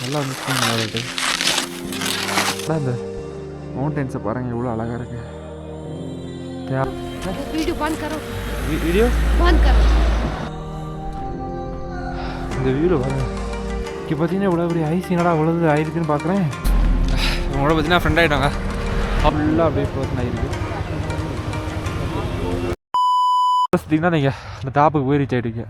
நல்லா மிஸ் பண்ணி இந்த மவுண்டன்ஸை பாருங்கள் எவ்வளோ அழகாக இருக்கு. வீடியோ இந்த வீடியோ பாருங்க. இங்கே பார்த்தீங்கன்னா இவ்வளோ பெரிய ஐஸ் என்னடா இவ்வளோ ஆயிருக்குன்னு பார்க்குறேன். உங்களோட பார்த்தீங்கன்னா ஃப்ரெண்ட் ஆகிட்டாங்க ஃபுல்லாக அப்படியே ப்ரோசன் ஆகிருக்கு. பார்த்தீங்கன்னா நீங்கள் அந்த டாப்புக்கு போய் ரீச் ஆகிடுவீங்க.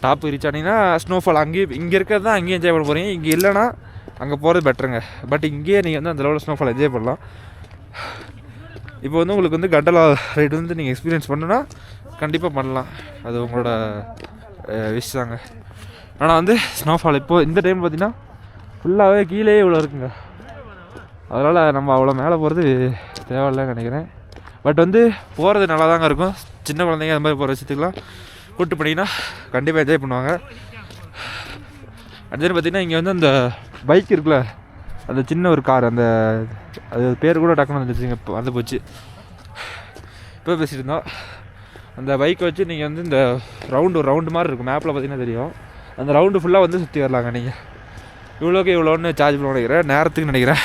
டாப்பு ரீச் ஆனீங்கன்னா ஸ்னோஃபால் அங்கேயே இங்கே இருக்கிறது தான் அங்கேயும் என்ஜாய் பண்ண போகிறீங்க. இங்கே இல்லைனா அங்கே போகிறது பெட்டருங்க. பட் இங்கேயே நீங்கள் வந்து அந்த லெவலில் ஸ்னோஃபால் என்ஜாய் பண்ணலாம். இப்போ வந்து உங்களுக்கு வந்து கண்டலா ரைடு வந்து நீங்கள் எக்ஸ்பீரியன்ஸ் பண்ணுன்னா கண்டிப்பாக பண்ணலாம். அது உங்களோட விஷ் தாங்க. ஆனால் வந்து ஸ்னோஃபால் இப்போது இந்த டைம் பார்த்திங்கன்னா ஃபுல்லாகவே கீழே இவ்வளோ இருக்குங்க. அதனால் நம்ம அவ்வளோ மேலே போகிறது தேவையில்லைன்னு நினைக்கிறேன். பட் வந்து போகிறது நல்லா தாங்க இருக்கும். சின்ன குழந்தைங்க அது மாதிரி போகிற விஷயத்துக்குலாம் கூப்பிட்டு பண்ணிங்கன்னா கண்டிப்பாக என்ஜாய் பண்ணுவாங்க. அடுத்தது பார்த்திங்கன்னா இங்கே வந்து அந்த பைக் இருக்குல்ல, அந்த சின்ன ஒரு கார், அந்த அது பேர் கூட டக்குன்னு வந்துச்சுங்க, இப்போ வந்து போச்சு. இப்போ பேசிகிட்டு இருந்தோம். அந்த பைக்கை வச்சு நீங்கள் வந்து இந்த ஒரு ரவுண்டு மாதிரி இருக்கும், மேப்பில் பார்த்திங்கன்னா தெரியும். அந்த ரவுண்டு ஃபுல்லாக வந்து சுற்றி வரலாங்க. நீங்கள் இவ்வளோக்கு இவ்வளோன்னு சார்ஜ் பண்ண நினைக்கிறேன், நேரத்துக்கு நினைக்கிறேன்.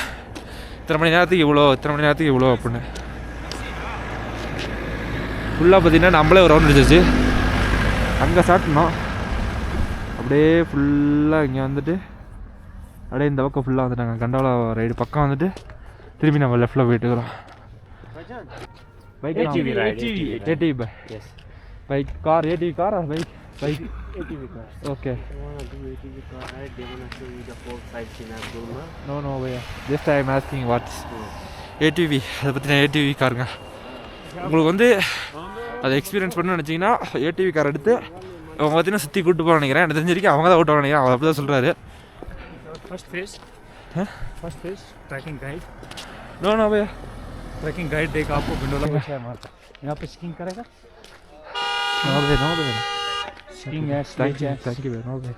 இத்தனை மணி நேரத்துக்கு இவ்வளோ, இத்தனை மணி நேரத்துக்கு இவ்வளோ அப்படின்னு ஃபுல்லாக பார்த்திங்கன்னா நம்மளே ஒரு ரவுண்ட் அடிச்சிச்சு. அங்கே ஸ்டார்ட் பண்ணோம். அப்படியே ஃபுல்லாக இங்கே வந்துட்டு அப்படியே இந்த பக்கம் ஃபுல்லாக வந்துட்டாங்க. கண்டாலா ரைடு பக்கம் வந்துட்டு திரும்பி நம்ம லெஃப்டில் போயிட்டு இருக்கிறோம். Bike ATV bike car, ATV car or bike? Bike okay. No பையா, just I am asking what's ATV. அதை பற்றின ஏடிவி காருங்க. உங்களுக்கு வந்து அதை எக்ஸ்பீரியன்ஸ் பண்ணணும்னு நினச்சிங்கன்னா ஏடிவி கார் எடுத்து அவங்க பார்த்தீங்கன்னா சுற்றி கூப்பிட்டு போக நினைக்கிறேன். எனக்கு தெரிஞ்ச வரைக்கும் அவங்க தான் ஓட்ட நினைக்கிறேன். அவர் அப்படி தான் சொல்கிறாரு. First phase trekking guide. No भैया, ट्रैकिंग गाइड देगा आपको विंडोला में क्या मारता है। यहाँ पे स्कीइंग करेगा। नो भैया स्कीइंग है, थैंक यू भैया, नो भैया।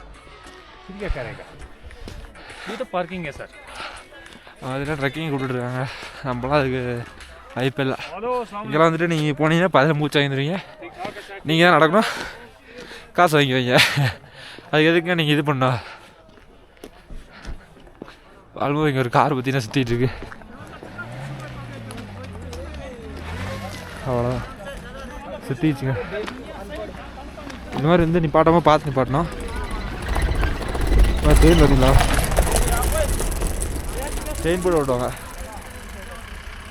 फिर क्या करेगा? ये तो पार्किंग है सर। அதெல்லாம் ட்ரெக்கிங் கூப்பிட்டுருக்காங்க. நம்மளாம் அதுக்கு வாய்ப்பு இல்லை. இங்கெல்லாம் வந்துட்டு நீங்கள் போனீங்கன்னா பதில் மூச்சு வாங்கிடுவீங்க. நீங்கள் தான் நடக்கணும், காசு வாங்கிக்குவீங்க. அது எதுக்குங்க நீங்கள் இது பண்ணா? ஆல்மோஸ்ட் இங்கே ஒரு கார் பற்றினா சுற்றிட்டு இருக்கு. அவ்வளோதான் சுற்றிச்சுங்க. இந்த மாதிரி வந்து நிப்பாட்டாமல் பார்த்து நிப்பாட்டணும். ட்ரெயின் பார்த்தீங்களா, செயின் போர்டு ஓட்டுவாங்க.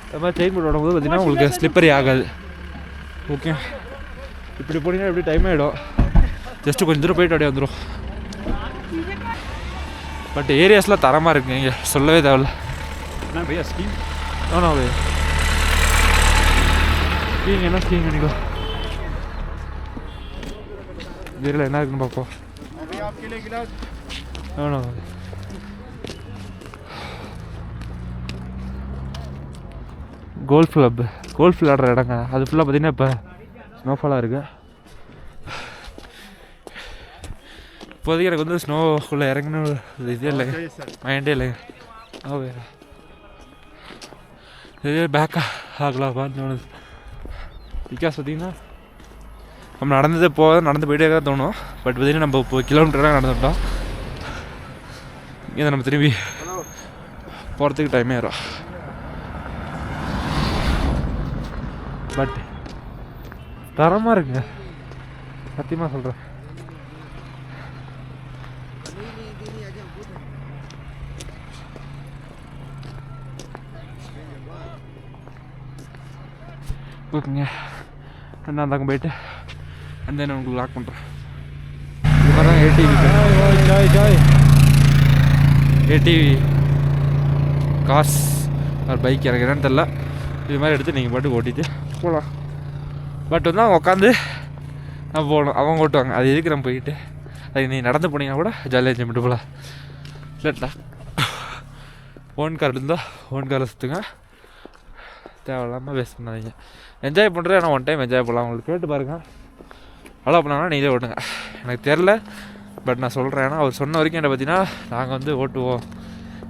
அது மாதிரி செயின் போர்டு ஓடும்போது பார்த்தீங்கன்னா உங்களுக்கு ஸ்லிப்பரி ஆகாது. ஓகே, இப்படி போனீங்கன்னா எப்படி டைம் ஆகிடும். ஜஸ்ட்டு கொஞ்சம் தூரம் போயிட்டு அப்படியே வந்துடும். பட் ஏரியாஸ்லாம் தரமாக இருக்குங்க, இங்கே சொல்லவே தேவையில்ல. என்ன பையா ஸ்கீம்? ஆனா பையா ஸ்கீங் என்ன ஸ்கீங் பண்ணிக்கோ. இதில் என்ன இருக்குன்னு பார்ப்போம். ஆனா கோல்ஃப் கிளப், கோல்ஃப் விளையாடுற இடங்க. அது ஃபுல்லாக பார்த்தீங்கன்னா இப்போ ஸ்னோஃபாலாக இருக்குது. இப்போதைக்கு எனக்கு வந்து ஸ்னோக்குள்ளே இறங்கணும் இதே இல்லை, மைண்டே இல்லைங்க. இதே பேக்கா ஆகலாம் பார்த்து பிகாஸ் பார்த்தீங்கன்னா நம்ம நடந்து போயிட்டே தான் தோணும். பட் பார்த்தீங்கன்னா நம்ம இப்போ கிலோமீட்டராக நடந்துட்டோம். இங்கே நம்ம திரும்பி போகிறதுக்கு டைமே ஆயிடும். பட் தரமாக இருக்குங்க, சத்தியமாக சொல்கிறேன். ஓகேங்க, நான் அங்கே போயிட்டு அந்த நான் உங்களுக்கு லாக் பண்ணுறேன். இது மாதிரி தான் ஏடிவி கார்ஸ் ஒரு பைக் எனக்கு என்னன்னு தெரில. இது மாதிரி எடுத்து நீங்கள் பாட்டு ஓட்டிட்டு போகலாம். பட் வந்து அவங்க உட்காந்து நம்ம போகணும், அவங்க ஓட்டுவாங்க. அது எதுக்கு நம்ம போயிட்டு அது நீ நடந்து போனீங்கன்னா கூட ஜாலியாக என்ஜாய் பண்ணிட்டு போகலாம். இல்லைட்டா ஓன் கார் இருந்தால் ஓன் காரில் சுற்றுங்க, தேவையில்லாமல் வேஸ்ட் பண்ணாதீங்க. என்ஜாய் பண்ணுறது ஆனால் ஒன் டைம் என்ஜாய் பண்ணலாம். உங்களுக்கு கேட்டு பாருங்கள், அலோ பண்ணாங்கன்னா நீங்களே ஓட்டுங்க. எனக்கு தெரில, பட் நான் சொல்கிறேன். ஏன்னா அவர் சொன்ன வரைக்கும் என்ன பார்த்தீங்கன்னா நாங்கள் வந்து ஓட்டுவோம்,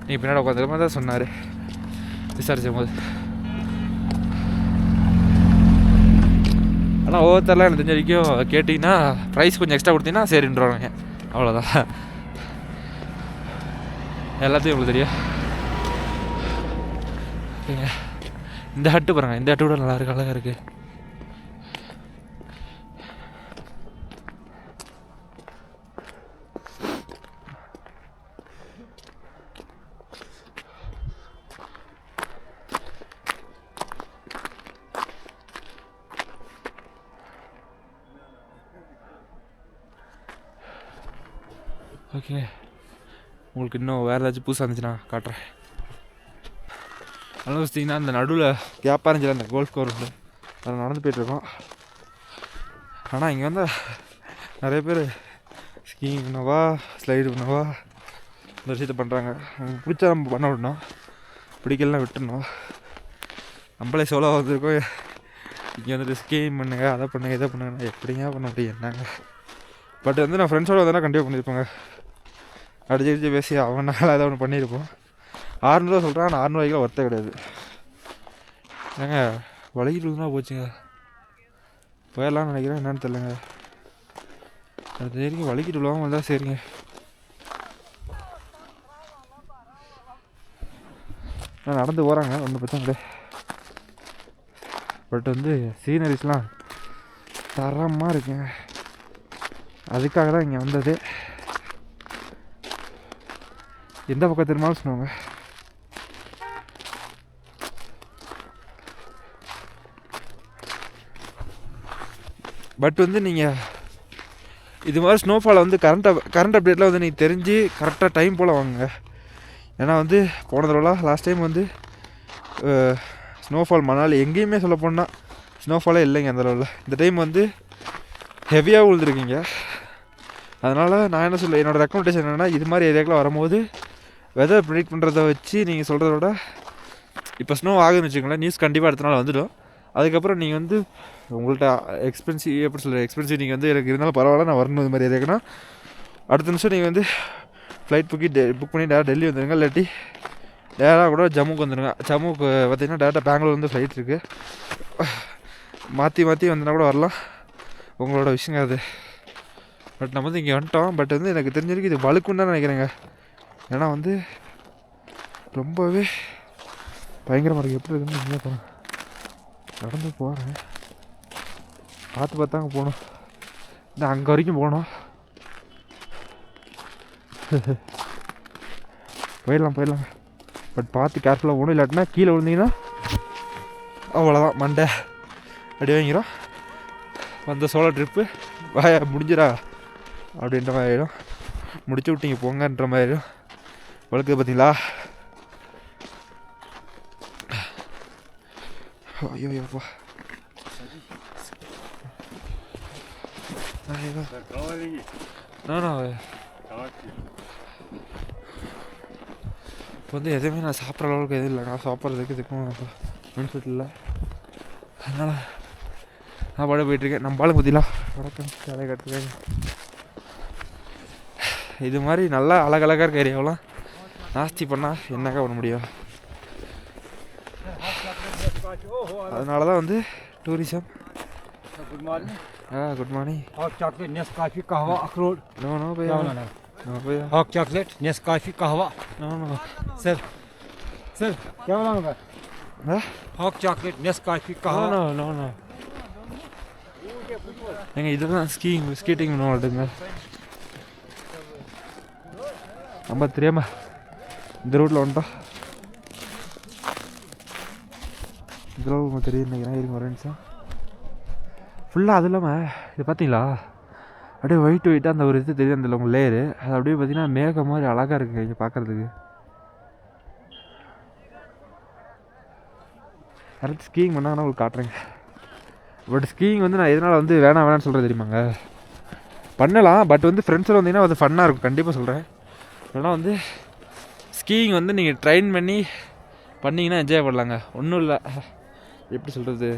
நீ பின்னாடி உட்காந்துக்க மாதிரி தான் சொன்னார் விசாரிச்சும் போது. ஆனால் ஒவ்வொருத்தரெலாம் எனக்கு தெரிஞ்ச வரைக்கும் கேட்டிங்கன்னா ப்ரைஸ் கொஞ்சம் எக்ஸ்ட்ரா கொடுத்தீங்கன்னா சரின்றாங்க, அவ்வளோதான். எல்லாத்தையும் உங்களுக்கு தெரியும். ஓகேங்க, இந்த ஹட்டு பாருங்கள், இந்த ஹட்டு கூட நல்லா இருக்கு, அழகாக இருக்குது. ஓகே, உங்களுக்கு இன்னும் வேறு ஏதாச்சும் புதுசாக இருந்துச்சுன்னா காட்டுறேன். நல்லா வச்சிட்டிங்கன்னா அந்த நடுவில் கேப்பாக இருந்துச்சு அந்த கோல்ஃப் கோர்ஸில் அதில் நடந்து போய்ட்டுருக்கோம். ஆனால் இங்கே வந்து நிறைய பேர் ஸ்கீயிங் பண்ணவா ஸ்லைடு பண்ணவா இந்த விஷயத்தை பண்ணுறாங்க. நமக்கு பிடிச்சா நம்ம பண்ண விடணும், பிடிக்கலாம் விட்டுடணும். நம்மளே சோலோ வந்துருக்கோம், இங்கே வந்துட்டு ஸ்கீயிங் பண்ணுங்க, அதை பண்ணுங்க, இதை பண்ணுங்க, எப்படிங்க பண்ண முடியும் என்னங்க. பட் வந்து நான் ஃப்ரெண்ட்ஸோடு வந்தால் கண்டிப்பாக பண்ணியிருப்பேங்க. அடிச்சு பேசி அவனால் அதை ஒன்று பண்ணியிருப்போம். 600 சொல்கிறான், ஆனால் 600 ஒர்த்தே கிடையாது. ஏங்க வலிக்கிட்டு தான் போச்சுங்க, போயிடலான்னு நினைக்கிறேன், என்னன்னு தெரியலங்க. அது சரிங்க, வலிக்கிட்டு விழுவாமல் வந்தால் சரிங்க. நான் நடந்து போகிறாங்க, ஒன்றும் பிரச்சனை கிடையாது. பட் வந்து சீனரிஸ்லாம் தரமாக இருக்குங்க, அதுக்காக தான் இங்கே வந்தது. எந்த பக்கம் திரும்பினாலும் சொன்னாங்க. பட் வந்து நீங்கள் இது மாதிரி ஸ்னோஃபாலை வந்து கரண்ட் அப்டேட்டில் வந்து நீங்கள் தெரிஞ்சு கரெக்டாக டைம் போல் வாங்குங்க. ஏன்னா வந்து போன தடவைலாம் லாஸ்ட் டைம் வந்து ஸ்னோஃபால் மணாலி எங்கேயுமே சொல்ல போனால் ஸ்னோஃபாலே இல்லைங்க அந்த அளவில். இந்த டைம் வந்து ஹெவியாக விழுந்துருக்கீங்க. அதனால் நான் என்ன சொல்ல, என்னோடய ரெக்கமெண்டேஷன் என்னென்னா, இது மாதிரி ஏரியாக்கெலாம் வரும்போது வெதர் ப்ரிடிக்ட் பண்ணுறத வச்சு நீங்கள் சொல்கிறத விட, இப்போ ஸ்னோ ஆகுதுன்னு வச்சுக்கோங்களேன், நியூஸ் கண்டிப்பாக அடுத்த நாள் வந்துடும். அதுக்கப்புறம் நீங்கள் வந்து உங்கள்கிட்ட எக்ஸ்பென்சிவ் நீங்கள் வந்து எனக்கு இருந்தாலும் பரவாயில்ல நான் வரணும் இது மாதிரி ஏரியாக்குன்னா, அடுத்த நிமிஷம் நீங்கள் வந்து ஃப்ளைட் புக் பண்ணி டேரக்ட் டெல்லி வந்துடுங்க. இல்லாட்டி டேரக்டாக கூட ஜம்முக்கு வந்துடுங்க. ஜம்முக்கு பார்த்திங்கன்னா டேரக்டாக பெங்களூர் வந்து ஃப்ளைட் இருக்குது, மாற்றி வந்தனா கூட வரலாம், உங்களோட விஷயங்க அது. பட் நம்ம வந்து இங்கே வந்துட்டோம். பட் வந்து எனக்கு தெரிஞ்ச வரைக்கும் இது வழுக்குன்னு தான் நினைக்கிறேங்க. ஏன்னா வந்து ரொம்பவே பயங்கரமாக இருக்குது. எப்படி இருக்குன்னு இங்கே போகிறேன், நடந்து போகிறேன், பார்த்தாங்க போகணும். இந்த அங்கே வரைக்கும் போகணும். போயிடலாம். பட் பார்த்து கேர்ஃபுல்லாக போகணும், இல்லாட்டினா கீழே விழுந்தீங்கன்னா அவ்வளோதான், மண்டை அடி வாங்கிடும். வந்த சோலோ ட்ரிப்பு முடிஞ்சிடா அப்படின்ற மாதிரி ஆகிடும். முடிச்சு விட்டீங்க போங்கன்ற மாதிரி ஆகிடும். வழுக்குது பார்த்தீங்களா? ஐயோப்பா, இப்போ வந்து எதுவுமே நான் சாப்பிட்ற அளவுக்கு எதுவும் இல்லை. நான் சாப்பிட்றதுக்கு இதுக்கும் பெனிஃபிட் இல்லை. அதனால் நான் பாட போயிட்டுருக்கேன். நம்ம பாலம் குத்திலாம் வணக்கம் வேலை கட்டுறேன். இது மாதிரி நல்லா அழகழகாக இருக்க ஏரியாவெலாம் நாஸ்தி பண்ணால் என்னக்கா பண்ண முடியும்? அதனால தான் வந்து tourism. Good morning. Good morning. Hot chocolate Nescafe kahwa अखरोट. नो भैया, नो भैया. हॉट चॉकलेट नेस्काफी कहवा. नो सर क्या बनाऊंगा? हॉट चॉकलेट नेस्काफी कहवा. नो எங்க இதுதான் ஸ்கீட்டிங் பண்ணுவாடுங்க. நம்ம தெரியாம இந்த ரோட்டில் வந்துட்டோம். இதெல்லாம் உங்களுக்கு தெரியும் நினைக்கிறேன். இருங்க ஒரு நிமிஷம். ஃபுல்லாக அது இல்லாமல் இது பார்த்தீங்களா, அப்படியே ஒயிட்டாக அந்த ஒரு இது தெரியும், அந்த உங்கள் லேயரு அது அப்படியே பார்த்தீங்கன்னா மேகம் மாதிரி அழகாக இருக்குங்க இங்கே பார்க்குறதுக்கு. யாராச்சும் ஸ்கீயிங் பண்ணாங்கன்னா உங்களுக்கு காட்டுறேங்க. பட் ஸ்கீயிங் வந்து நான் எதனால் வந்து வேணான்னு சொல்கிறது தெரியுமாங்க? பண்ணலாம், பட் வந்து ஃப்ரெண்ட்ஸோட வந்தீங்கன்னா அது ஃபன்னாக இருக்கும், கண்டிப்பாக சொல்கிறேன். ஏன்னா வந்து ஸ்கீயிங் வந்து நீங்கள் ட்ரெயின் பண்ணி பண்ணிங்கன்னா என்ஜாய் பண்ணலாங்க. ஒன்றும் இல்லை, எப்படி சொல்கிறது,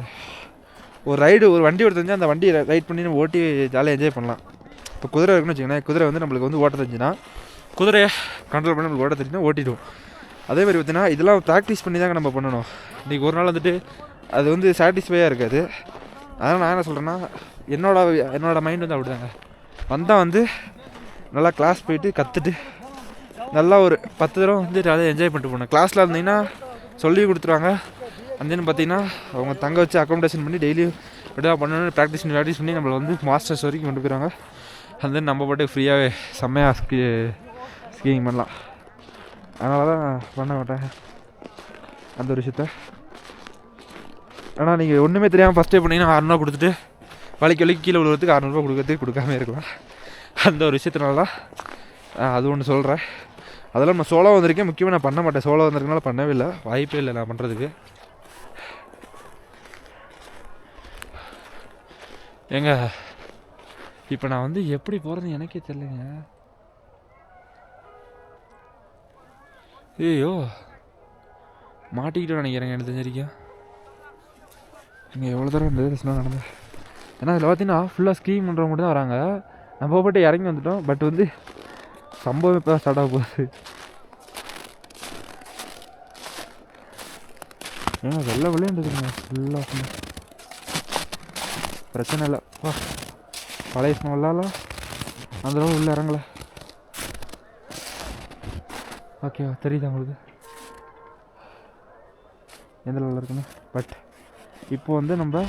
ஒரு வண்டி ஓட்ட தெரிஞ்சால் அந்த வண்டி ரைட் பண்ணி நம்ம ஓட்டி ஜாலியாக என்ஜாய் பண்ணலாம். இப்போ குதிரை இருக்குன்னு வச்சுக்கோங்களேன், குதிரை வந்து நம்மளுக்கு வந்து ஓட்ட தெரிஞ்சுன்னா குதிரையை கண்ட்ரோல் பண்ணி நம்மளுக்கு ஓட்ட தெரிஞ்சுன்னா ஓட்டிடும். அதே மாதிரி பார்த்தீங்கன்னா இதெல்லாம் ப்ராக்டிஸ் பண்ணி தாங்க நம்ம பண்ணணும். இன்றைக்கி ஒரு நாள் வந்துட்டு அது வந்து சாட்டிஸ்ஃபையாக இருக்காது. அதனால் நான் என்ன சொல்கிறேன்னா, என்னோடய மைண்ட் வந்து அப்படி தாங்க. வந்தால் வந்து நல்லா கிளாஸ் போயிட்டு கற்றுட்டு நல்லா ஒரு 10 தடவை வந்து ஜாலியாக என்ஜாய் பண்ணிட்டு போனேன். கிளாஸில் இருந்தீங்கன்னா சொல்லி கொடுத்துருவாங்க. அந்தன்னு பார்த்தீங்கன்னா அவங்க தங்க வச்சு அக்காமடேஷன் பண்ணி டெய்லி இப்படிதான் பண்ணணும் ப்ராக்டிஸ் பண்ணி நம்மளை வந்து மாஸ்டர்ஸ் வரைக்கும் கொண்டு போயிடுவாங்க. அந்த நம்ம பாட்டு ஃப்ரீயாகவே செம்மையாக ஸ்கீயிங் பண்ணலாம். அதனால தான் பண்ண மாட்டேன் அந்த ஒரு விஷயத்த. ஆனால் நீங்கள் ஒன்றுமே தெரியாமல் ஃபஸ்ட்டே பண்ணிங்கன்னா 600 கொடுத்துட்டு வலிக்கு கீழே விழுவதுக்கு 600 கொடுக்கறதுக்கு கொடுக்காம இருக்கலாம். அந்த ஒரு விஷயத்தினால தான் அது ஒன்று சொல்கிறேன். அதெல்லாம் நான் சோலோ வந்திருக்கேன். முக்கியமாக நான் பண்ண மாட்டேன். சோலோ வந்திருக்கனால பண்ணவே இல்லை, வாய்ப்பே இல்லை நான் பண்ணுறதுக்கு. ஏங்க இப்போ நான் வந்து எப்படி போகிறது எனக்கே தெரியலைங்க. ஐயோ மாட்டிக்கிட்டோன்னு நினைக்கிறேங்க. எனக்கு தெரிஞ்சிருக்கேன் இங்கே எவ்வளோ தூரம் இருந்தது ஸ்னோ நடந்தது. ஏன்னா அதில் பார்த்தீங்கன்னா ஃபுல்லாக ஸ்கீம் பண்ணுறவங்க மட்டும் தான் வராங்க. நம்ம போட்டு இறங்கி வந்துட்டோம். பட் வந்து சம்பவம் இப்போ ஸ்டார்ட் ஆக போகுது. ஏன்னா வெள்ளை விளையாண்டுருக்குங்க ஃபுல்லாக. பிரச்சனை இல்லை. பழைய ஸ்னோ விளாட்லாம் அந்த அளவு உள்ளே இறங்கலை. ஓகேவா தெரியுதா உங்களுக்கு எந்த லெவலில் இருக்குன்னு? பட் இப்போ வந்து நம்ம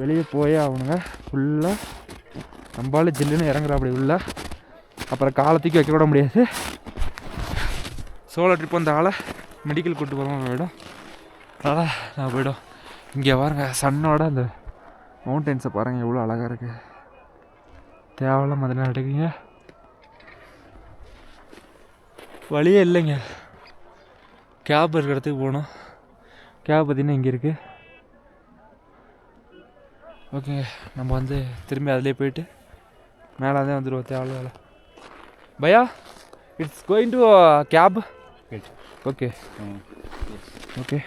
வெளியே போயே ஆகணுங்க. ஃபுல்லாக நம்மளால ஜில்லுன்னு இறங்குற அப்படி உள்ள. அப்புறம் காலத்துக்கு வைக்க விட முடியாது. சோலோ ட்ரிப் வந்த ஆளை மெடிக்கல் கூப்பிட்டு போகிறோம் போயிடும். அதனால் நான் போய்டும். இங்கே பாருங்க சன்னோட அந்த மவுண்டன்ஸை பாருங்கள் எவ்வளோ அழகாக இருக்குது. தேவையில்ல மதியம் எடுக்குங்க. வழியே இல்லைங்க. கேப் இருக்கிற இடத்துக்கு போகணும். கேப் பார்த்திங்கன்னா இங்கே இருக்குது. ஓகே நம்ம வந்து திரும்பி அதிலே போயிட்டு மேலே தான் வந்துடுவோம். தேவையில்ல வேலை பையா. It's going to gap. Okay okay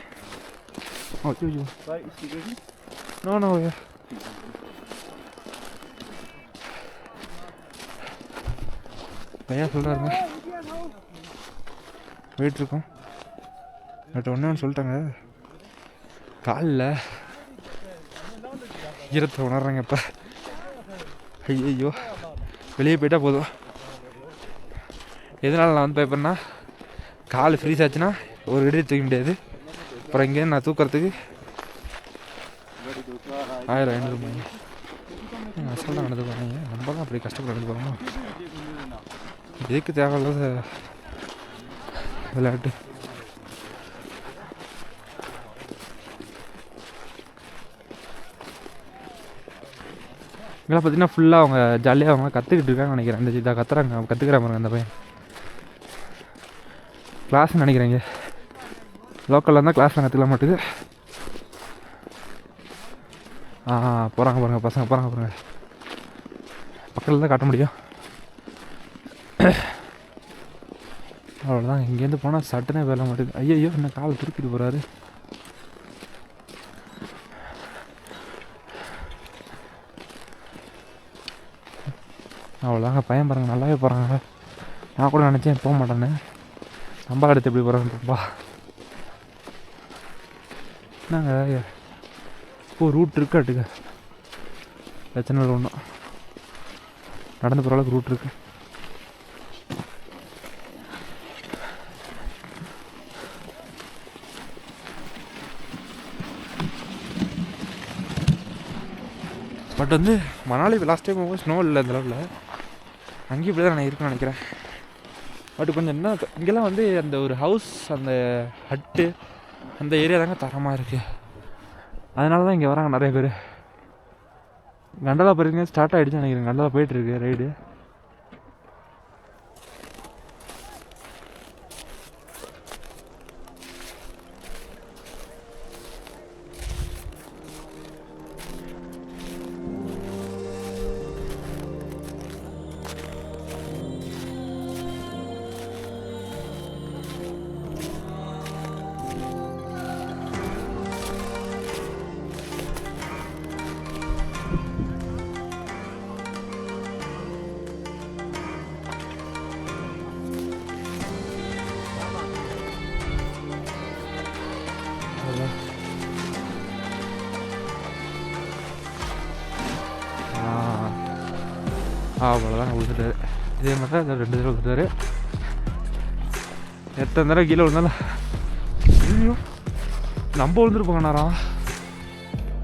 okay no no பையா சொல்கிறாருங்க போயிட்டுருக்கோம். பட் ஒன்று சொல்லிட்டாங்க காலில் ஈரத்தை உணர்றாங்க. இப்போ ஐயோ வெளியே போயிட்டால் போதும். எதனால் நான் வந்து பயப்படனா கால் ஃப்ரீஸ் ஆச்சுன்னா ஒரு இடையே தூக்க முடியாது. அப்புறம் இங்கேருந்து நான் தூக்கிறதுக்கு 1500 ரூபாய் அசல் தான் நடந்து போகிறாங்க. நம்ம தான் அப்படி கஷ்டப்பட்டு நடந்து போகிறோம். எதுக்கு தேவையில்லாத விளையாட்டு. இங்கெல்லாம் பார்த்தீங்கன்னா ஃபுல்லாக அவங்க ஜாலியாக அவங்க கற்றுக்கிட்டு இருக்காங்கன்னு நினைக்கிறேன். இந்த இதாக கற்றுறாங்க, அவங்க கற்றுக்குற பாருங்க அந்த பையன். கிளாஸ்ன்னு நினைக்கிறேங்க. லோக்கலில் இருந்தால் கிளாஸில் கற்றுக்கலாம் மாட்டுது. போகிறாங்க பாருங்கள் பசங்க போகிறாங்க பாருங்கள். பக்கத்தில் தான் காட்ட முடியும். அவ்வளோதான். இங்கேருந்து போனால் சட்டுனே வேலை மாட்டுது. ஐயோ என்ன கால் திருப்பிட்டு போகிறாரு. அவ்வளோதாங்க. பையன் பாருங்கள் நல்லாவே போகிறாங்க. நான் கூட நினச்சேன் போக மாட்டேன்னு. நம்ம அடுத்து எப்படி போகிறாங்கப்பா. என்னங்க ரூட் இருக்காட்டுங்க. பிரச்சனை இல்லை ஒன்றும். நடந்து போகிற அளவுக்கு ரூட் இருக்குது. பட் வந்து மணாலி லாஸ்ட் டைம் போகும்போது ஸ்னோ இல்லை இந்த லெவலில். அங்கேயும் இப்படி தான் நான் இருக்குன்னு நினைக்கிறேன். பட் கொஞ்சம் என்ன இங்கெல்லாம் வந்து அந்த ஒரு ஹவுஸ் அந்த ஹட்டு அந்த ஏரியா தாங்க தரமாக இருக்குது. அதனால தான் இங்கே வராங்க நிறைய பேர். கண்டலா போயிருக்கீங்க ஸ்டார்ட் ஆகிடுச்சு நினைக்கிறேன். கண்டலா போயிட்டுருக்கு ரைடு. அவ்வளோதான் விழுந்துட்டாரு. இதே மாதிரி தான் 2 தடவை விழுந்துட்டாரு. எத்தனை தடவை கீழே விழுந்தாலும் ஐயோ நம்ம விழுந்துருப்போங்கண்ணாரா,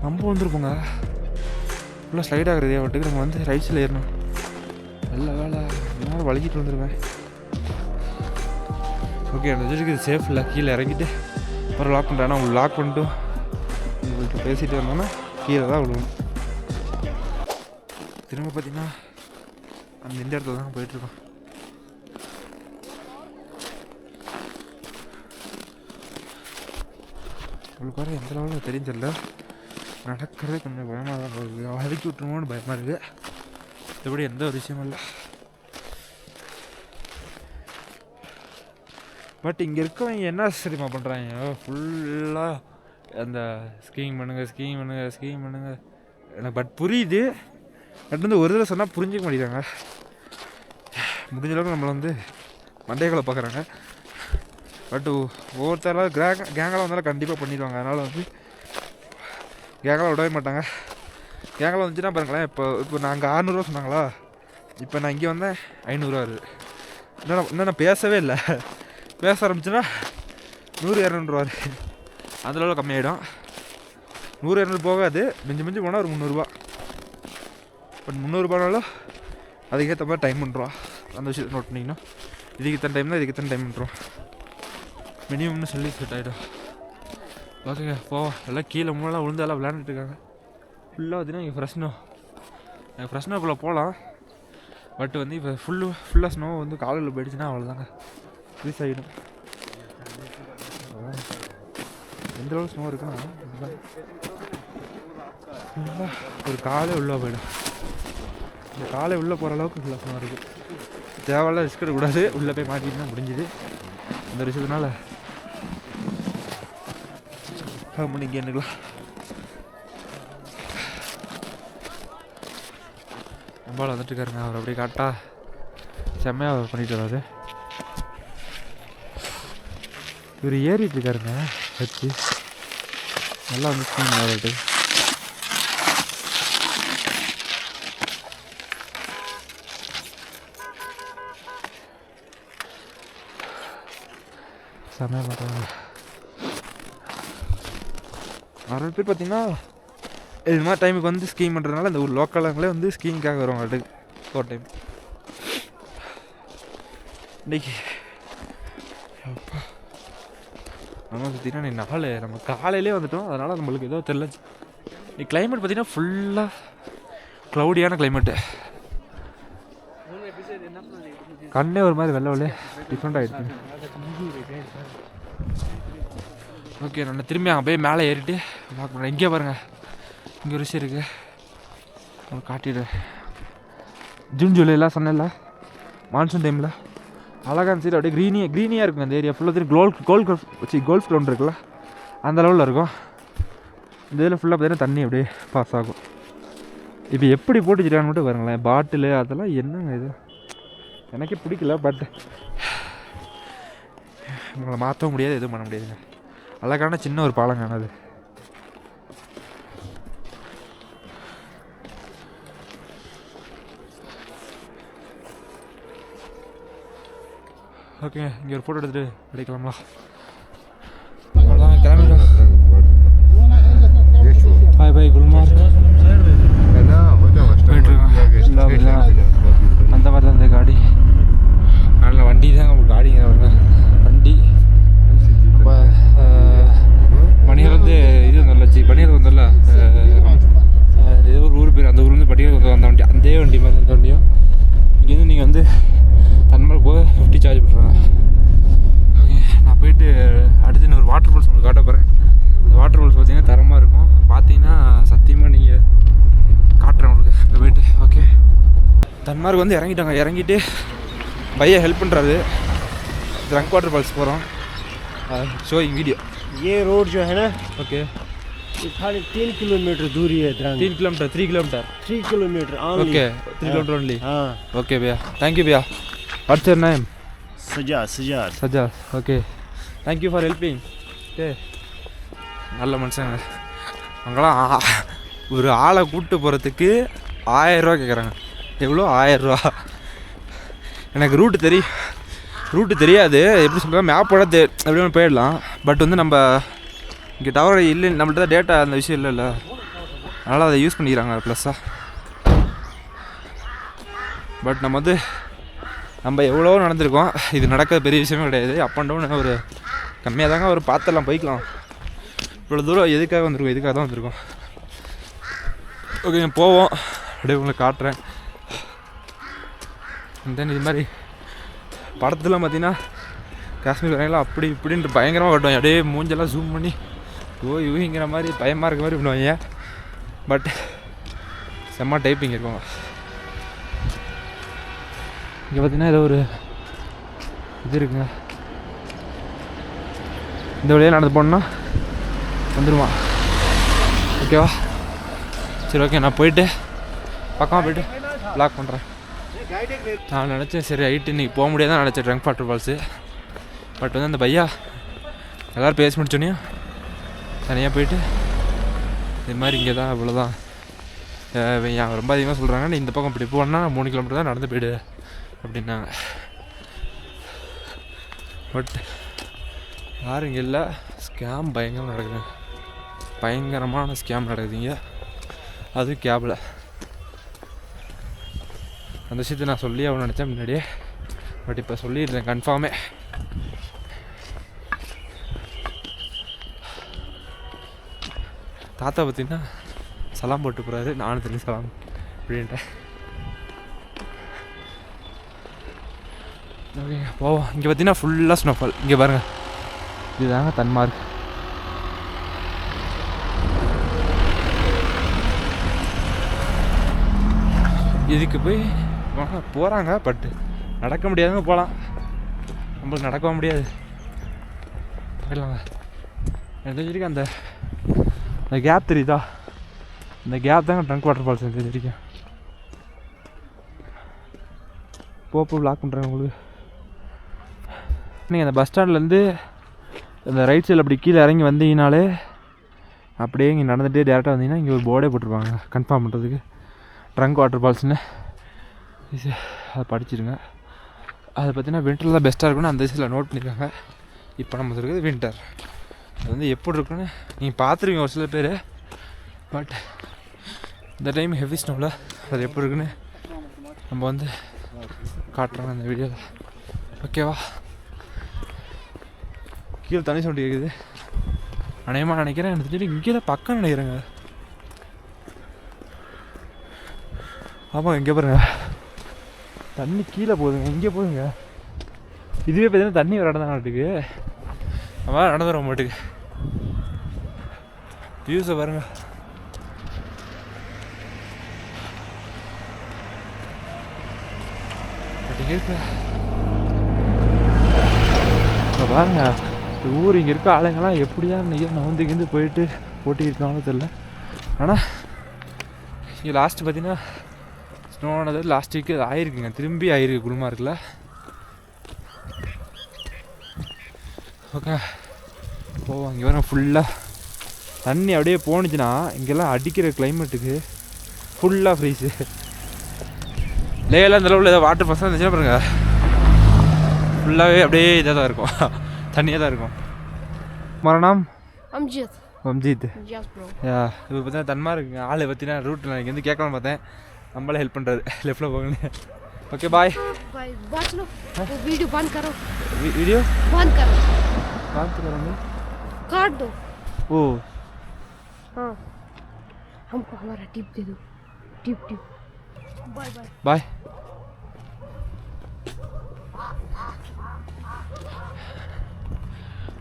நம்ம விழுந்துருப்போங்க. ஃபுல்லாக ஸ்லைட் ஆகுறது ஏவட்டுக்கு நம்ம வந்து ரைட் சைடில் ஏறணும். நல்ல வேலை நேரம் வலிக்கிட்டு வந்துருவேன். ஓகே, அந்த இதுக்கு இது சேஃப் இல்லை. கீழே இறங்கிட்டு அப்புறம் லாக் பண்ணுறேன். உங்களுக்கு லாக் பண்ணிட்டு உங்கள்கிட்ட பேசிகிட்டு வந்தோன்னா கீழே தான் விழுவும். திரும்ப பார்த்தீங்கன்னா அந்த இந்த இடத்துல தான் போயிட்டுருக்கோம். உங்களுக்கு வர எந்த லெவலில் தெரியும் தெரியல. நடக்கிறதே கொஞ்சம் பயமாக தான் போகுது. அழுக்கி விட்டுருமோன்னு பயமாக இருக்குது. இப்படி எந்த ஒரு விஷயமும் இல்லை. பட் இங்கே இருக்கவங்க என்ன சரிமா பண்ணுறாங்க, ஃபுல்லாக அந்த ஸ்கீயிங் பண்ணுங்கள். எனக்கு பட் புரியுது. பட் வந்து ஒரு தடவை சொன்னால் புரிஞ்சிக்க மாட்டேங்கிறாங்க. முடிஞ்ச அளவுக்கு நம்மளை வந்து மண்டைகளை பார்க்குறாங்க. பட் ஒவ்வொருத்தரால் கேங்கெல்லாம் வந்தாலும் கண்டிப்பாக பண்ணிடுவாங்க. அதனால் வந்து கேங்கெல்லாம் விடவே மாட்டாங்க. கேங்கெல்லாம் வந்துச்சுன்னா பாருங்களேன், இப்போ நாங்கள் 600 சொன்னாங்களா, இப்போ நான் இங்கே வந்தேன் 500 இருக்குது. இன்னும் நான் பேசவே இல்லை. பேச ஆரம்பிச்சுன்னா 100-200 அந்த அளவில் கம்மியாகிடும். 100-200 போகாது. மிஞ்சி போனால் ஒரு 300 பட் 300 அதுக்கேற்ற மாதிரி டைம் பண்ணுறோம். அந்த விஷயத்தை நோட் பண்ணிங்கன்னா இதுக்கு இத்தனை டைம் தான், இதுக்கு இத்தனை டைம் பண்ணுறோம் மினிமம்னு சொல்லி செட் ஆகிடும். ஓகேங்க, போவோம். எல்லாம் கீழே மூலம் விழுந்து எல்லாம் விளையாண்டுட்டு இருக்காங்க. ஃபுல்லாக பார்த்தீங்கன்னா இங்கே ஃப்ரெஷ்னோக்குள்ளே போகலாம். பட் வந்து இப்போ ஃபுல்லாக ஸ்னோ வந்து காலையில் போயிடுச்சுன்னா அவ்வளோதாங்க, ஃப்ரீஸ் ஆகிடும். எந்த அளவுக்கு ஸ்னோ இருக்குன்னா ஃபுல்லாக ஒரு காலே உள்ளே போயிடும். இந்த காலை உள்ளே போகிற அளவுக்கு ஃபுல்லாக ஸ்னோ இருக்குது. தேவையில்ல ரிஸ்க் எடுக்கக்கூடாது. உள்ளே போய் மாட்டிட்டுனா முடிஞ்சுது. அந்த விஷயத்தினால இங்கே என்னக்கலாம் நம்மளால் வந்துட்டு இருக்காருங்க. அவர் அப்படியே காட்டா செம்மையாக பண்ணிட்டு வராது. இவர் ஏறிட்டு இருக்காருங்க வச்சு நல்லா மிஸ் பண்ணிட்டு செம்மையாக பண்ணுறாங்க. நிறைய பேர் பார்த்தீங்கன்னா இது மாதிரி டைமுக்கு வந்து ஸ்கீம் பண்ணுறதுனால இந்த ஒரு லோக்கலாங்களே வந்து ஸ்கீமுக்காக வருவாங்க. அதுக்கு ஒரு டைம் இன்றைக்கி அப்பா நம்ம பார்த்தீங்கன்னா நம்ம காலையிலே வந்துட்டோம். அதனால் நம்மளுக்கு ஏதோ தெரியல. இன்னைக்கு கிளைமேட் பார்த்தீங்கன்னா ஃபுல்லாக க்ளவுடியான கிளைமேட்டு. கண்ணே ஒரு மாதிரி வெள்ளை டிஃப்ரெண்ட் ஆகிடுச்சு. ஓகே, நான் திரும்பி அங்கே போய் மேலே ஏறிட்டு வாக் பண்ணுறேன். இங்கே பாருங்கள், இங்கே ஒரு விஷயம் இருக்குது, உங்களுக்கு காட்டிடுறேன். ஜூன் ஜூலைலாம் சொன்னேன்ல, மான்சூன் டைமில் அழகான சைடு அப்படியே க்ரீனியாக இருக்கும். அந்த ஏரியா ஃபுல்லாக கோல்ஃப் கிரவுண்ட் இருக்குல்ல, அந்த லெவலில் இருக்கும். இந்த இதில் ஃபுல்லாக பார்த்தீங்கன்னா தண்ணி அப்படியே பாஸ் ஆகும். இப்போ எப்படி போட்டு வச்சுட்டான்னு மட்டும் பாருங்களேன். பாட்டிலு அதெல்லாம் என்னங்க இது, எனக்கே பிடிக்கல. பட் உங்களை மாற்றவும் முடியாது, எதுவும் பண்ண முடியாதுங்க. அழகான சின்ன ஒரு பாலங்க அது. ஓகே, இங்கே ஒரு ஃபோட்டோ எடுத்துகிட்டு கிடைக்கலாங்களா? அவ்வளோதான், கிளம்பிட்டோம். பாய் பாய், குட் மார்னிங். அந்த மாதிரி தான் இந்த காடி. அதில் வண்டி தான் உங்களுக்கு காடிங்க வருங்க. வண்டி பனியார் வந்து இது வந்துடலாச்சு. பனியார் வந்துடல, ஏதோ ஒரு ஊர் பேர். அந்த ஊர்லேருந்து பனியார் வந்து வந்த வண்டி, அந்த வண்டி மாதிரி அந்த வண்டியும். இங்கேருந்து நீங்கள் வந்து தன்மார்க் போக 50 சார்ஜ் பண்ணுறாங்க. ஓகே, நான் போயிட்டு அடுத்து நான் ஒரு வாட்டர் ஃபால்ஸ் உங்களுக்கு காட்ட போகிறேன். அந்த வாட்டர் ஃபால்ஸ் பார்த்தீங்கன்னா தரமாக இருக்கும். பார்த்தீங்கன்னா சத்தியமாக நீங்கள் காட்டுறேன் உங்களுக்கு அங்கே போயிட்டு. ஓகே, தன்மார்க் வந்து இறங்கிட்டு பையன் ஹெல்ப் பண்ணுறாரு. ட்ரங்க் वाटर फॉल्स போகிறோம். Showing video. ये रोड जो है ना, ओके, ये खाली 3 किलोमीटर दूरी है. 3 kilometre 3 kilometre only. Okay, 3 kilometre only. हाँ, ओके भैया, थैंक यू भैया. What's your name? Sajad. Okay, thank you for helping. Okay, நல்ல மனுஷங்க. அங்கெல்லாம் ஒரு ஆளை கூப்பிட்டு போகிறதுக்கு 1000 ரூபா கேட்குறாங்க. எவ்வளோ? 1000 ரூபா. எனக்கு ரூட்டு தெரியும், ரூட்டு தெரியாது, எப்படி சொல்கிறேன், மேப்போட எப்படி போயிடலாம். பட் வந்து நம்ம இங்கே டவர் இல்லை, நம்மள்ட்ட தான் டேட்டா அந்த விஷயம் இல்லைல்ல, அதனால் அதை யூஸ் பண்ணிக்கிறாங்க ப்ளஸ்ஸாக. பட் நம்ம எவ்வளோ நடந்திருக்கோம், இது நடக்கிற பெரிய விஷயமே கிடையாது. அப் அண்ட் டவுன் ஒரு கம்மியாக தாங்க, ஒரு பார்த்துடலாம், போய்க்கலாம். இவ்வளோ தூரம் எதுக்காக வந்திருக்கோம், இதுக்காக தான் வந்திருக்கோம். ஓகே போவோம், அப்படியே உங்களை காட்டுறேன். தென் இது மாதிரி படத்துலாம் பார்த்தீங்கன்னா காஷ்மீர் வரையெல்லாம் அப்படி இப்படின்ட்டு பயங்கரமாக கட்டுவாங்க. அப்படியே மூஞ்செல்லாம் ஜூம் பண்ணி யூங்கிற மாதிரி பயமாக இருக்க மாதிரி பண்ணுவாங்க. பட் செம்ம டைப்பிங் இருக்கும். இங்கே பார்த்தீங்கன்னா ஏதோ ஒரு இது இருக்குங்க, இந்த வழியாக நடந்து போனோன்னா வந்துடுவான். ஓகேவா? சரி ஓகே, நான் போயிட்டு பக்கமாக போயிட்டு ப்ளாக் பண்ணுறேன். நான் நினச்சேன் சரி ஹைட்டு இன்றைக்கி போக முடியாதான் நினச்சேன் ட்ரங்க் வாட்டர் ஃபால்ஸு. பட் வந்து அந்த பையா எல்லோரும் பேசி முடிச்சோன்னே தனியாக போயிட்டு இது மாதிரி இங்கே தான் இவ்வளோதான் ரொம்ப அதிகமாக சொல்கிறாங்க, நீ இந்த பக்கம் இப்படி போனால் 3 கிலோமீட்டர் தான் நடந்து போயிடு அப்படின்னாங்க. பட் யாரும் இங்கே இல்லை. ஸ்கேம் பயங்கரம் நடக்குது, பயங்கரமான ஸ்கேம் நடக்குதுங்க, அதுவும் கேபில். அந்த விஷயத்தை நான் சொல்லி அவன் நினச்சேன் முன்னாடியே, பட் இப்போ சொல்லிடுறேன் கன்ஃபார்மே. தாத்தா பார்த்தீங்கன்னா சலாம் போட்டு போகிறாரு, நானும் தெரிஞ்சு சலாம் அப்படின்ட்டேன். ஓகேங்க போவோம். இங்கே பார்த்தீங்கன்னா ஃபுல்லாக ஸ்னோஃபால். இங்கே பாருங்கள், இதுதாங்க தன்மார்க். இதுக்கு போய் போகிறாங்க, பட் நடக்க முடியாதுங்க. போகலாம், நம்மளுக்கு நடக்கவும் முடியாது. போயிடலாங்க. எனக்கு தெரிஞ்சிருக்கேன் அந்த கேப் தெரியுதா, இந்த கேப் தாங்க ட்ரங்க் வாட்டர் ஃபால்ஸ் எனக்கு தெரியும். போப்போ பிளாக் பண்ணுறேன் உங்களுக்கு. நீங்கள் அந்த பஸ் ஸ்டாண்ட்லேருந்து இந்த ரைட் சைடில் அப்படி கீழே இறங்கி வந்தீங்கனாலே அப்படியே இங்கே நடந்துகிட்டே டேரெக்டாக வந்தீங்கன்னா இங்கே ஒரு போர்டே போட்டிருப்பாங்க கன்ஃபார்ம் பண்ணுறதுக்கு, ட்ரங்க் வாட்டர் ஃபால்ஸ்னு. அதை படிச்சிருங்க. அதை பார்த்தீங்கன்னா வின்டரில் தான் பெஸ்ட்டாக இருக்குன்னு அந்த விஷயத்தில் நோட் பண்ணியிருக்காங்க. இப்போ நம்ம இருக்குது வின்டர். அது வந்து எப்படி இருக்குன்னு நீங்கள் பார்த்துருவீங்க ஒரு சில பேர். பட் இந்த டைம் ஹெவி ஸ்னோவில் அது எப்படி இருக்குன்னு நம்ம வந்து காட்டுறாங்க அந்த வீடியோவில். ஓகேவா? கீழே தண்ணி சவுண்டு கேட்குது. அநேகமாக நினைக்கிறேன், எனக்கு தெரிஞ்சு இங்கே தான் பக்கம் நினைக்கிறேங்க. ஆமாம், இங்கே பாருங்க தண்ணி கீழே போகுதுங்க, இங்கே போகுதுங்க. இதுவே பார்த்தீங்கன்னா தண்ணி வர இடம் தான் நாட்டுக்கு. ஆமாம், நடந்து வர மாட்டுக்கு. வியூஸை பாருங்க. இப்போ பாருங்க, இந்த ஊர் இங்கே இருக்க ஆளுங்கெல்லாம் எப்படியா நவுந்து கிந்து போயிட்டு போட்டிருக்காங்களோ தெரில. ஆனால் இங்கே லாஸ்ட்டு பார்த்தீங்கன்னா ஸ்னோவானது லாஸ்ட் வீக்கு அது ஆயிருக்குங்க, திரும்பி ஆயிருக்கு குல்மார்க்கில். ஓகே போவோம். இங்கே வர ஃபுல்லாக தண்ணி அப்படியே போணுச்சுன்னா இங்கெல்லாம் அடிக்கிற கிளைமேட்டுக்கு ஃபுல்லாக ஃப்ரீஸு. லேயெல்லாம் இந்த அளவில் ஏதாவது வாட்டர் ஃபால்ஸாக இருந்துச்சுன்னா பாருங்க ஃபுல்லாகவே அப்படியே இதாக தான் இருக்கும், தண்ணியாக தான் இருக்கும். மரணம் அம்ஜித். யா, இப்போ பார்த்தீங்கன்னா தன்மா இருக்குங்க. ஆள் பார்த்தீங்கன்னா ரூட் நான் இங்கேருந்து கேட்கலான்னு பார்த்தேன், நம்மளே ஹெல்ப் பண்ணுறாரு லெஃப்டில் போகணும். ओके बाय बच लो वो वीडियो बंद करो वीडियो बंद करो करेंगे काट दो ओ हाँ हमको हमारा टिप दे दो tip tip bye bye bye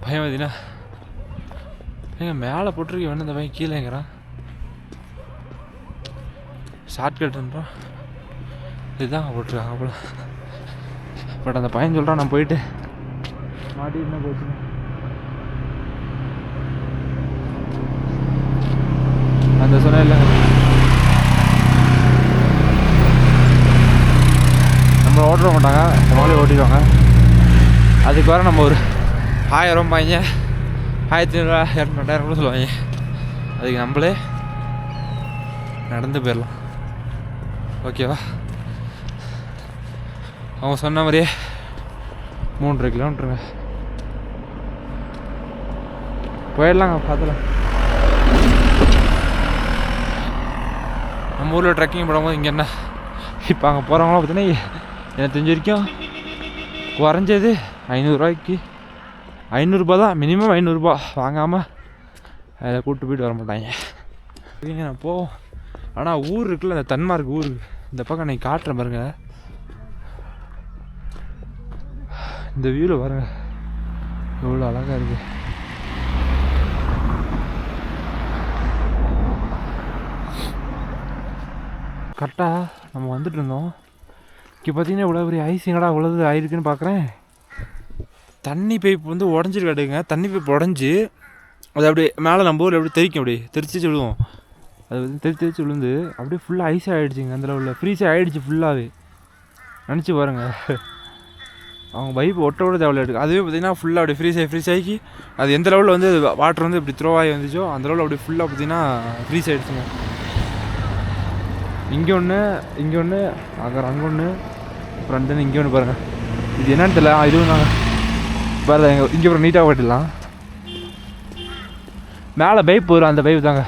பையன் பார்த்தீங்கன்னா எங்கள் மேலே போட்டிருக்க வேணும் இந்த பையன் கீழேங்கிறான் ஷார்ட்கட்டுன்றான் இதுதான் போட்டிருக்காங்க அவ்வளோ பட் அந்த பையன் சொல்கிறான் நான் போயிட்டு மாட்டி என்ன போச்சு அந்த சொன்ன இல்லைங்க நம்ம ஓட்டுற மாட்டாங்க நம்மளே ஓட்டிடுவாங்க அதுக்கு வர நம்ம ஒரு 1000 ரூபாய்ங்க 1500 2000 கூட சொல்லுவாங்க அதுக்கு நம்மளே நடந்து போயிடலாம் ஓகேவா அவங்க சொன்ன மாதிரியே 3.5 கிலோமீட்டருங்க. போயிடலாங்க, பார்த்துலாம். நம்ம ஊரில் ட்ரெக்கிங் போடும்போது இங்கே என்ன இப்போ அங்கே போகிறவங்களாம் பார்த்தீங்கன்னா எனக்கு தெரிஞ்ச வரைக்கும் குறைஞ்சது 500 ரூபாய்க்கு 500 ரூபா தான், மினிமம் 500 ரூபா வாங்காமல் அதை கூப்பிட்டு போயிட்டு வர மாட்டாங்க. ஓகேங்க, நான் போவோம். ஆனால் ஊர் இருக்குல்ல, அந்த தன்மார்க் ஊர், இந்த பக்கம் நான் காட்டுறேன் பாருங்க. இந்த வியூவில் பாருங்க எவ்வளோ அழகாக இருக்குது. கரெக்டாக நம்ம வந்துட்டு இருந்தோம். இங்கே பார்த்தீங்கன்னா இவ்வளோ பெரிய ஐசிங்கடா இவ்வளோ ஆயிருக்குன்னு பார்க்குறேன். தண்ணி பைப் வந்து உடஞ்சிருக்காடுங்க. தண்ணி பைப் உடஞ்சி அது அப்படியே மேலே நம்ம ஊரில் எப்படி தெரிக்கும், அப்படியே தெரிச்சு விழுவோம். அது வந்து தெரிச்சு விழுந்து அப்படியே ஃபுல்லாக ஐஸ் ஆகிடுச்சிங்க. அந்த லெவலில் ஃப்ரீஸ் ஆகிடுச்சு ஃபுல்லாகவே. நினச்சி பாருங்க, அவங்க பைப் ஒட்ட தேவையில்ல எடுக்கும். அதுவே பார்த்திங்கன்னா ஃபுல்லாக அப்படியே ஃப்ரீஸ் ஆகி அது எந்த லெவலில் வந்து வாட்டர் வந்து இப்படி த்ரோ ஆகி வந்துச்சோ அந்த லெவலில் அப்படியே ஃபுல்லாக பார்த்திங்கன்னா ஃப்ரீஸ் ஆகிடுச்சுங்க. இங்கே ஒன்று அங்கே ஒன்று அப்புறம் வந்து இங்கே ஒன்று பாருங்கள். இது என்னன்னு தெரியல. இதுவும் நாங்கள் பாருங்க இங்கே அப்புறம் நீட்டாக போயிடலாம். மேலே பைப் வரும், அந்த பைப் தாங்க.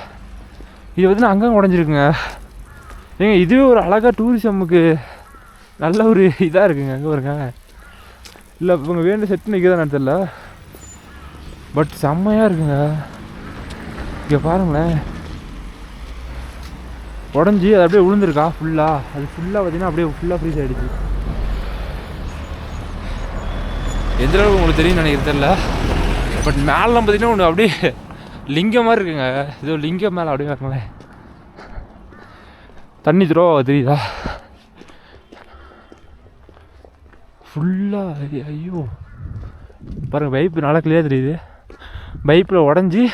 இது வந்து அங்கே உடஞ்சிருக்குங்க. ஏங்க இதுவே ஒரு அழகாக டூரிசமுக்கு நல்ல ஒரு இதாக இருக்குங்க. அங்கே வருங்க, இல்லை இவங்க வேண்டு செட் நிற்கிறதான்னு தெரியல, பட் செம்மையாக இருக்குங்க. இங்கே பாருங்களேன், உடஞ்சி அது அப்படியே விழுந்துருக்கா ஃபுல்லாக. அது ஃபுல்லாக பார்த்தீங்கன்னா அப்படியே ஃபுல்லாக ஃப்ரீஸ் ஆகிடுச்சு. எந்த அளவுக்கு உங்களுக்கு தெரியும் நினைக்கிறது தெரியல, பட் மேலாம் பார்த்தீங்கன்னா ஒன்று அப்படியே லிங்கம் மாதிரி இருக்குங்க. இது லிங்கம் மேலே அப்படியே பாருங்களேன், தண்ணி த்ரோ தெரியுதா ஃபுல்லாக. ஐயோ பாருங்கள், பைப்பு நல்லா கிளியராக தெரியுது. பைப்பில் உடஞ்சி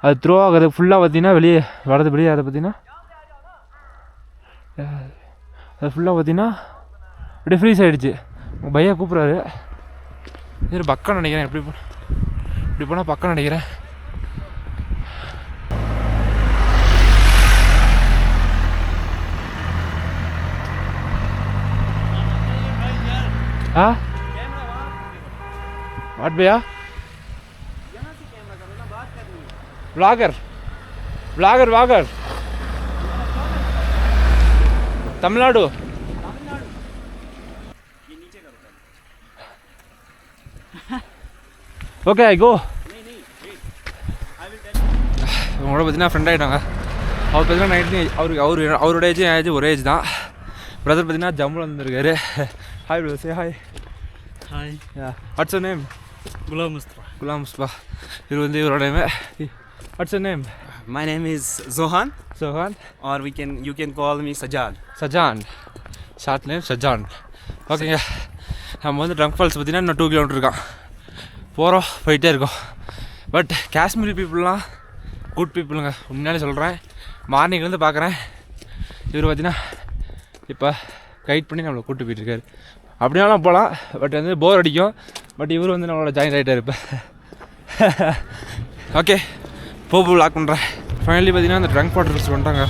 அது த்ரோ ஆகுது ஃபுல்லாக பார்த்தீங்கன்னா வெளியே வரது வெளியே. அதை பார்த்தீங்கன்னா அது ஃபுல்லாக பார்த்தீங்கன்னா அப்படியே ஃப்ரீஸ் ஆகிடுச்சு. உங்கள் பையா கூப்பிட்றாரு. சரி பக்கம் நினைக்கிறேன், இப்படி போனால் பக்கம் நினைக்கிறேன். हाँ वाट भैया व्लॉगर तमिलनाडु. ओके आई गो. உங்களோட பார்த்தீங்கன்னா ஃப்ரெண்ட் ஆகிட்டாங்க. அவர் பார்த்தீங்கன்னா 19 அவரோட ஏஜ் ஒரே ஏஜ் தான். பிரதர் பார்த்தீங்கன்னா ஜம்முல வந்துருக்காரு. Hi bro, say hi. Hi. Yeah. What's your name? Ghulam Mustafa. Ghulam Mustafa. This is your name. What's your name? My name is Zohan, Sohan. or you can call me Sajjan. Sajjan. Short name Sajjan. Okay. நம்ம வந்து trunk falls பார்த்தீங்கன்னா இன்னும் 2 kilometre இருக்கான். போகிறோம், போயிட்டே இருக்கோம். But Kashmiri பீப்புளெலாம் good பீப்புளுங்க, உண்மையாலே சொல்கிறேன். மார்னிங் வந்து பார்க்குறேன், இவர் பார்த்தீங்கன்னா இப்போ கைட் பண்ணி நம்மளை கூப்பிட்டு போயிட்டுருக்காரு. அப்படினாலும் போகலாம், பட் வந்து போர் அடிக்கும். பட் இவர் வந்து நம்மளோட ஜாயின் ஆகிட்டார் இப்போ. ஓகே, லாக் பண்ணுறேன். ஃபைனலி பார்த்தீங்கன்னா அந்த ட்ரங்க் வாட்டர் ஃபால்ஸ் வந்துட்டாங்க.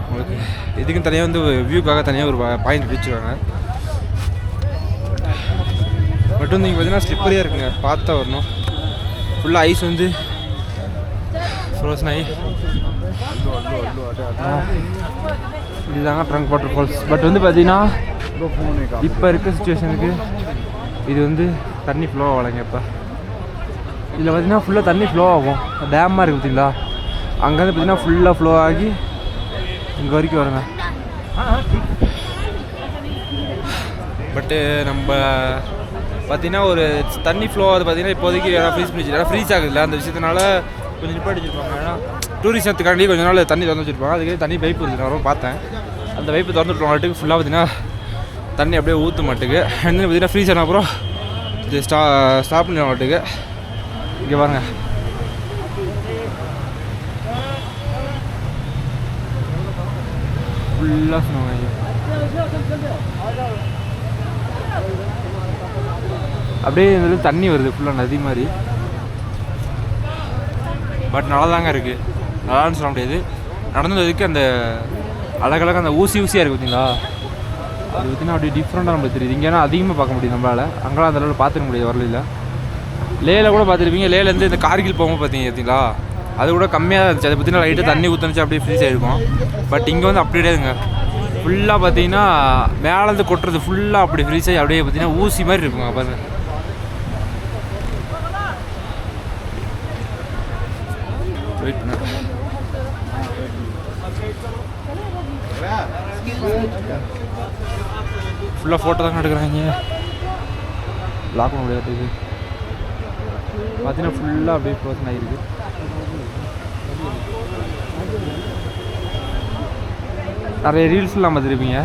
உங்களுக்கு இதுக்கும் தனியாக வந்து வியூக்காக தனியாக ஒரு பாயிண்ட் வச்சுருக்காங்க. பட் வந்து இங்கே பார்த்தீங்கன்னா ஸ்லிப்பரியாக இருக்குங்க, பார்த்தா வரணும். ஃபுல்லாக ஐஸ் வந்து ஃப்ரோசன் ஆகி இதுதாங்க ட்ரங்க் வாட்டர் ஃபால்ஸ். பட் வந்து பார்த்தீங்கன்னா இப்போ இருக்க சுச்சுவேஷனுக்கு இது வந்து தண்ணி ஃப்ளோ ஆகலைங்க. இப்போ இதில் பார்த்தீங்கன்னா ஃபுல்லாக தண்ணி ஃப்ளோ ஆகும். டேமாக இருக்குது பார்த்தீங்களா, அங்கேருந்து பார்த்தீங்கன்னா ஃபுல்லாக ஃப்ளோ ஆகி இங்கே வரைக்கும் வருங்க. பட்டு நம்ம பார்த்தீங்கன்னா ஒரு தண்ணி ஃப்ளோ அது பார்த்தீங்கன்னா இப்போதைக்கு ஃப்ரீஸ் பண்ணிச்சு, ஃப்ரீஸ் ஆகுதுல்ல, அந்த விஷயத்தினால கொஞ்சம் நிப்பாட்டி வச்சுருப்பாங்க. ஏன்னா டூரிசத்துக்காண்டி கொஞ்ச நாள் தண்ணி திறந்து வச்சுருப்பாங்க. அதுக்கு தண்ணி பைப் இருக்குது, நான் ரொம்ப பார்த்தேன். அந்த பைப்பு திறந்து விட்டுருவாங்க, ஃபுல்லாக பார்த்தீங்கன்னா தண்ணி அப்படியே ஊற்ற மாட்டுக்கு. என்ன பார்த்தீங்கன்னா ஃப்ரீஸ் ஆன அப்புறம் இது ஸ்டாப் பண்ணிடுவாங்க மாட்டுக்கு. இங்கே பாருங்க, ஃபுல்லாக சொன்னாங்க. அப்படியே இந்த தண்ணி வருது ஃபுல்லாக நதி மாதிரி. பட் நல்லா தாங்க இருக்குது, நல்லான்னு சொல்ல முடியாது. நடந்ததுக்கு அந்த அழகழகாக அந்த ஊசியாக இருக்குது பார்த்தீங்களா, அது பார்த்தீங்கன்னா அப்படியே டிஃப்ரெண்ட்டாக நம்மளுக்கு தெரியுது. இங்கேனா அதிகமாக பார்க்க முடியும் நம்மளால், அங்கெல்லாம் அந்த அளவில் பார்த்துக்க முடியாது வரல. லேயில் கூட பார்த்துருப்பீங்க, லேலேருந்து இந்த கார்கில் போகும்போது பார்த்தீங்களா அது கூட கம்மியாக தான் இருந்துச்சு. அதை பார்த்தீங்கன்னா லைட்டாக தண்ணி ஊற்றுனுச்சு அப்படியே ஃப்ரீஸ் ஆகிருக்கும். பட் இங்கே வந்து அப்படி கிடையாதுங்க, ஃபுல்லாக பார்த்தீங்கன்னா மேலேருந்து கொட்டுறது ஃபுல்லாக அப்படி ஃப்ரீஸ் ஆகி அப்படியே பார்த்தீங்கன்னா ஊசி மாதிரி இருக்குங்க பாருங்கள். வெயிட் பண்ண ஃபுல்லாக ஃபோட்டோ தான் எடுக்கிறாங்க, லாக் பண்ண முடியாது. இது பார்த்தீங்கன்னா ஃபுல்லாக அப்படியே ப்ரோசன் ஆகிருக்கு. நிறைய ரீல்ஸ்லாம் பார்த்துருப்பீங்க,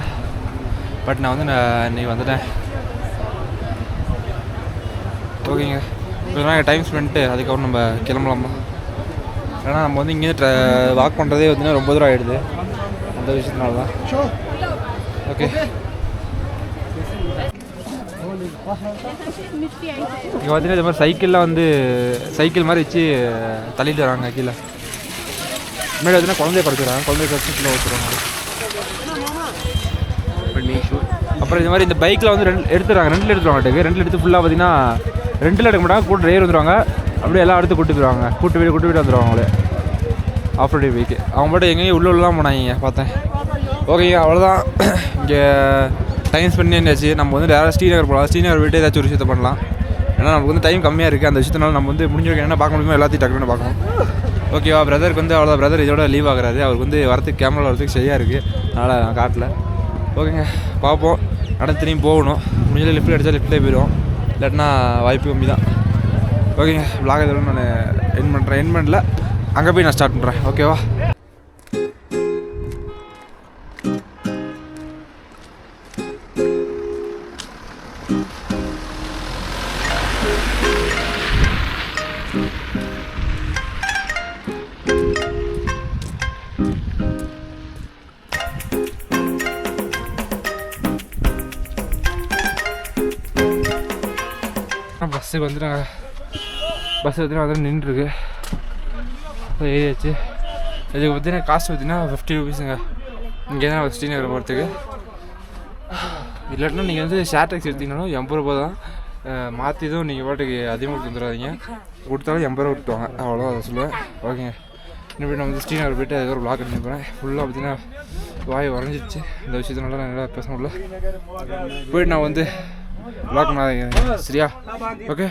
பட் நான் வந்து இன்னைக்கு வந்துட்டேன். ஓகேங்க, இப்போ நாங்கள் டைம் ஸ்பெண்ட்டு அதுக்கப்புறம் நம்ம கிளம்பலாமா. ஏன்னா நம்ம வந்து இங்கேருந்து வாக் பண்ணுறதே பார்த்தீங்கன்னா ரொம்ப தூரம் ஆகிடுது, அந்த விஷயத்தினால தான். ஓகே, இங்கே பார்த்தீங்கன்னா இது மாதிரி சைக்கிளில் வந்து சைக்கிள் மாதிரி வச்சு தள்ளிட்டு வராங்க கீழே. முன்னாடி பார்த்தீங்கன்னா குழந்தைய குறைச்சிடுறாங்க, குழந்தைய குறைச்சி கீழே ஊற்றுறாங்க. அப்புறம் இது மாதிரி இந்த பைக்கில் வந்து எடுத்துடுறாங்க, ரெண்டில் எடுத்துருவாங்க. ரெண்டில் எடுத்து ஃபுல்லாக பார்த்தீங்கன்னா ரெண்டில் எடுக்க மாட்டாங்க, கூட டிரைவர் வந்துடுவாங்க, அப்படியே எல்லாம் எடுத்து கூட்டு போயிடுவாங்க, கூட்டு போயிட்டு வந்துடுவாங்க அவங்களே. ஆஃப் ரோடு பைக்கு அவங்க பாட்டு எங்கேயும் உள்ளலாம் போனாங்க பார்த்தேன். ஓகேங்க, அவ்வளோதான். இங்கே டைம் ஸ்பெண்ட் பண்ணியாச்சு. நம்ம வந்து டேரக்டாக ஸ்ரீநகர் போகலாம். ஸ்ரீநகர் போய்ட்டு ஏதாச்சும் ஒரு விஷயத்தை பண்ணலாம். ஏன்னா நமக்கு வந்து டைம் கம்மியாக இருக்குது, அந்த விஷயத்தினால நம்ம வந்து முடிஞ்சவங்க என்ன பார்க்க முடியுமோ எல்லாத்தையும் டக்குன்னு பார்க்கணும். ஓகேவா, பிரதருக்கு வந்து அவ்வளோதான். பிரதர் இதோட லீவ் ஆகுறாரு, அவருக்கு வந்து வரத்துக்கு கேமரா வரதுக்கு சரியாக இருக்குது, அதனால் நான் காட்டல. ஓகேங்க, பார்ப்போம். நடந்து திரும்பி போகணும், முடிஞ்ச லிஃப்ட்டில் அடித்தா லிஃப்ட்லேயே போயிடும், இல்லாட்டினா வாய்ப்பு கம்மி தான். ஓகேங்க, விளாக் இதோட நான் என் பண்ணுறேன். என் பண்ணல, அங்கே போய் நான் ஸ்டார்ட் பண்ணுறேன். ஓகேவா, பஸ்ஸுக்கு வந்து நாங்கள் பஸ் பார்த்தீங்கன்னா அதில் நின்றுருக்கு, ஏறியாச்சு. இதுக்கு பார்த்தீங்கன்னா காஸ்ட் பார்த்தீங்கன்னா 50 ரூபீஸுங்க இங்கே தான் ஸ்ரீநகர் போகிறதுக்கு. இல்லாட்டினா நீங்கள் வந்து ஷேர் டாக்ஸி எடுத்தீங்கன்னாலும் 80 ரூபா தான். மாற்றி தான் நீங்கள் பாட்டுக்கு அதிகமாக கொடுத்து வந்துடாதீங்க, கொடுத்தாலும் 80 ரூபா கொடுத்துவாங்க, அவ்வளோதான் அதை சொல்லுவேன். ஓகேங்க, இன்னும் நான் வந்து ஸ்ரீநகர் போய்ட்டு அதுக்கு ஒரு பிளாக் எடுத்து போகிறேன். ஃபுல்லாக பார்த்தீங்கன்னா வாய் உறைஞ்சிடுச்சு, இந்த விஷயத்தினால நான் நல்லா பேச முடியல. போய்ட்டு நான் வந்து பிளாக் பண்ணாதீங்க சரியா? ஓகே.